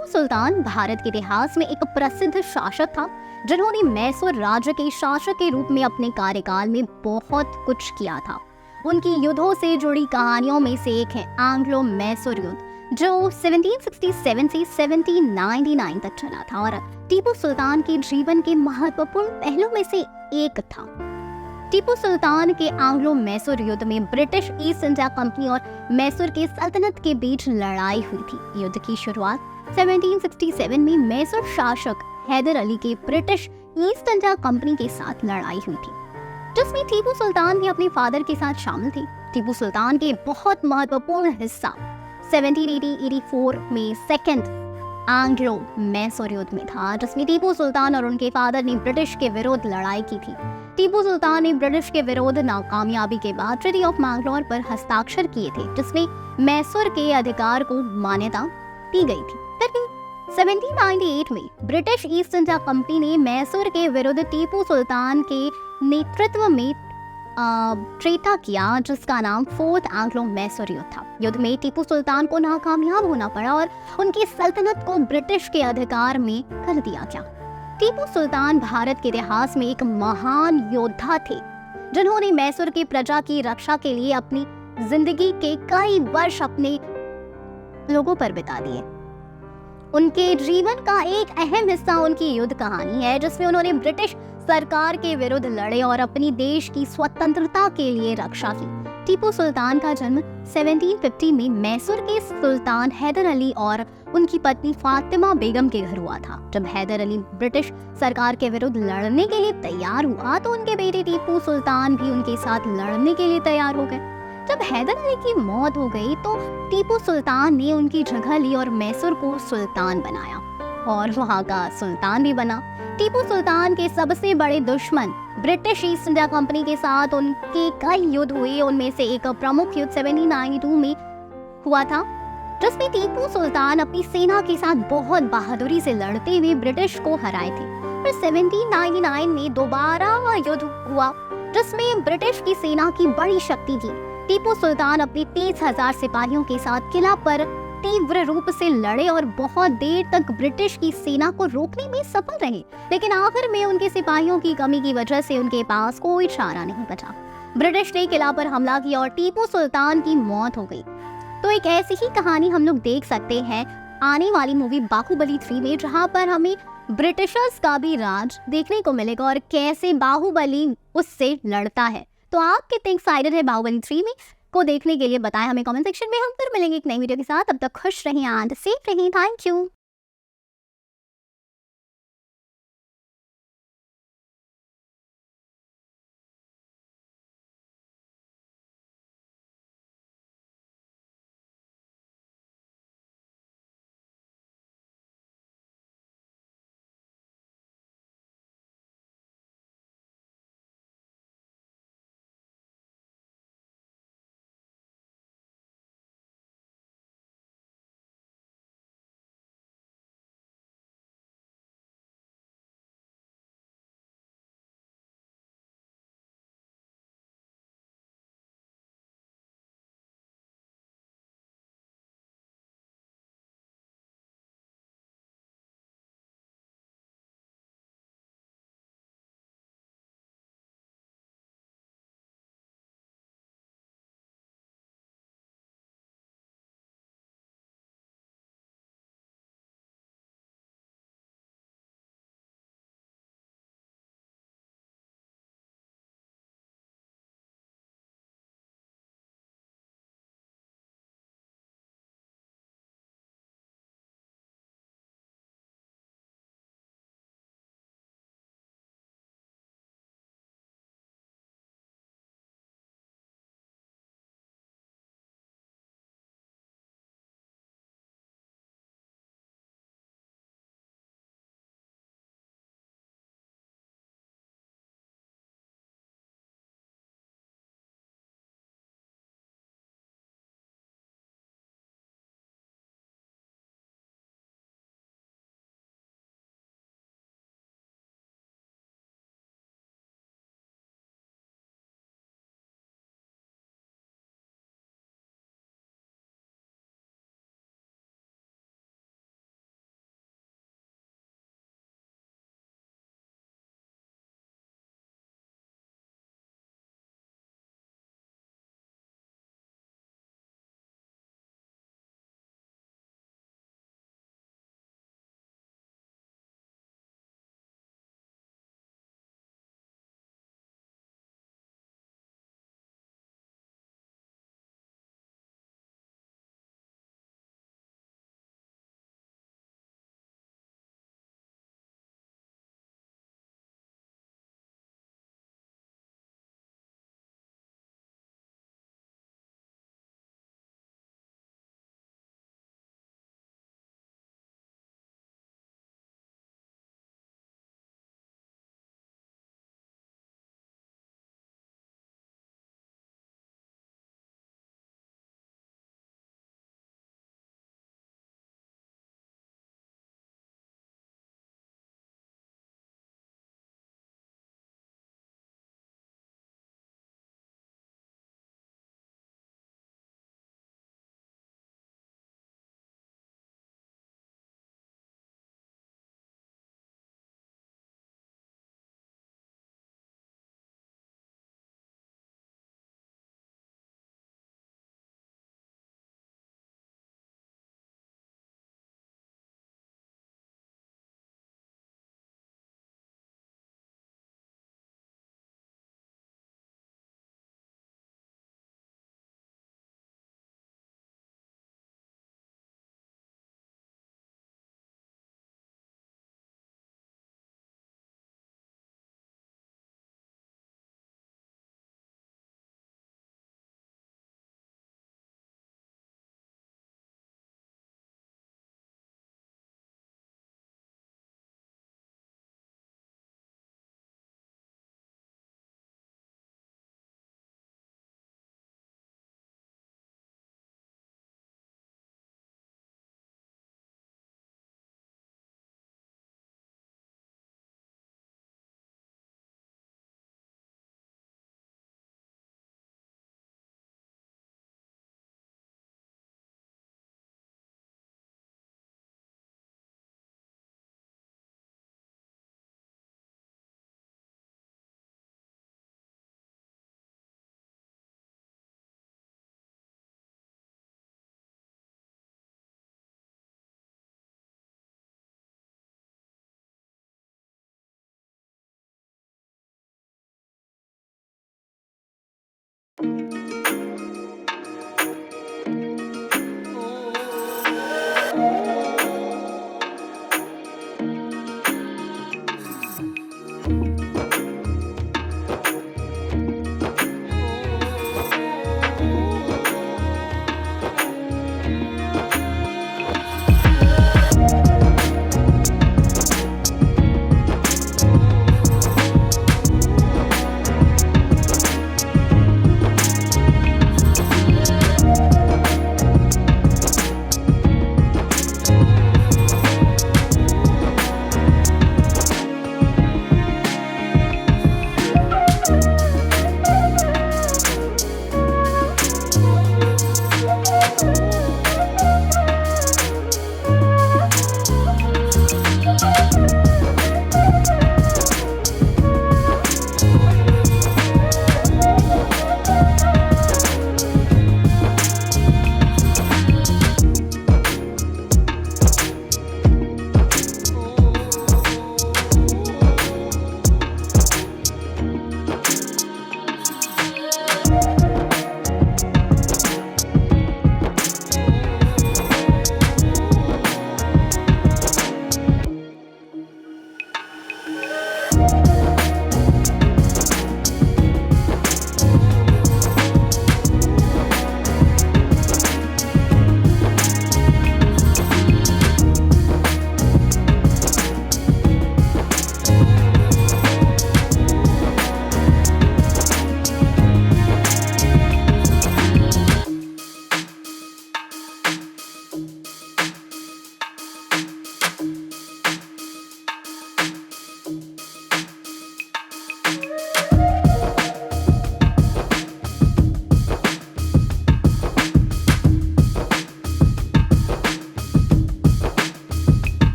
टीपू सुल्तान भारत के इतिहास में एक प्रसिद्ध शासक था जिन्होंने मैसूर राज्य के शासक के रूप में अपने कार्यकाल में बहुत कुछ किया था। उनकी युद्धों से जुड़ी कहानियों में से एक है एंग्लो मैसूर युद्ध, जो 1767 से 1799 तक चला था और टीपू सुल्तान के जीवन के महत्वपूर्ण पहलुओं में से एक था। टीपू सुल्तान के एंग्लो मैसूर युद्ध में ब्रिटिश ईस्ट इंडिया कंपनी और मैसूर के सल्तनत के बीच लड़ाई हुई थी। युद्ध की शुरुआत 1767 में मैसूर शासक हैदर अली के ब्रिटिश ईस्ट इंडिया कंपनी के साथ लड़ाई हुई थी, जिसमें टीपू सुल्तान भी अपने फादर के साथ शामिल थे। टीपू सुल्तान के बहुत महत्वपूर्ण हिस्सा 1784 में सेकेंड एंग्लो मैसूर युद्ध में था, जिसमें टीपू सुल्तान और उनके फादर ने ब्रिटिश के विरुद्ध लड़ाई की थी। टीपू सुल्तान ने ब्रिटिश के विरुद्ध नाकामयाबी के बाद ट्रीटी ऑफ मैंगलोर पर हस्ताक्षर किए थे, जिसमें मैसूर के अधिकार को मान्यता दी गई थी। फिर 1798 में ब्रिटिश ईस्ट इंडिया कंपनी ने मैसूर के विरुद्ध टीपू सुल्तान के नेतृत्व में ट्रीटा किया, जिसका नाम फोर्थ एंग्लो मैसूर युद्ध था। युद्ध में टीपू सुल्तान को नाकामयाब होना पड़ा और उनकी सल्तनत को ब्रिटिश के अधिकार में कर दिया गया। टीपू सुल्तान भारत के इतिहास में एक महान योद्धा थे, जिन्होंने मैसूर की प्रजा की रक्षा के लिए अपनी जिंदगी के कई वर्ष अपने लोगों पर बिता दिए। उनके जीवन का एक अहम हिस्सा उनकी युद्ध कहानी है, जिसमें उन्होंने ब्रिटिश सरकार के विरुद्ध लड़े और अपनी देश की स्वतंत्रता के लिए रक्षा की। टीपू सुल्तान का जन्म 1750 में मैसूर के सुल्तान हैदर अली और उनकी पत्नी फातिमा बेगम के घर हुआ था। जब हैदर अली ब्रिटिश सरकार के विरुद्ध लड़ने के लिए तैयार हुआ, तो उनके बेटे टीपू सुल्तान भी उनके साथ लड़ने के लिए तैयार हो गए। जब हैदर अली की मौत हो गई, तो टीपू सुल्तान ने उनकी जगह ली और मैसूर को सुल्तान बनाया और वहाँ का सुल्तान भी बना। टीपू सुल्तान के सबसे बड़े दुश्मन ब्रिटिश ईस्ट इंडिया कंपनी के साथ उनके कई युद्ध हुए। उनमें से एक प्रमुख युद्ध 1792 में हुआ था, जिसमें टीपू सुल्तान अपनी सेना के साथ बहुत बहादुरी से लड़ते हुए ब्रिटिश को हराए थे। फिर 1799 में दोबारा युद्ध हुआ, जिसमें ब्रिटिश की सेना की बड़ी शक्ति थी। टीपू सुल्तान अपने 30,000 सिपाहियों के साथ किला पर तीव्र रूप से लड़े और बहुत देर तक ब्रिटिश की सेना को रोकने में सफल रहे, लेकिन आखिर में उनके सिपाहियों की कमी की वजह से उनके पास कोई चारा नहीं बचा। ब्रिटिश ने किला पर हमला किया और टीपू सुल्तान की मौत हो गई। तो एक ऐसी ही कहानी हम लोग देख सकते हैं आने वाली मूवी बाहुबली 3 में, जहां पर हमें ब्रिटिशर्स का भी राज देखने को मिलेगा और कैसे बाहुबली उससे लड़ता है। तो आप कितने एक्साइटेड है बाहुबली 3 में को देखने के लिए बताएं हमें कमेंट सेक्शन में। हम फिर मिलेंगे एक नई वीडियो के साथ। तब तक खुश रहें एंड सेफ रहें। Thank you.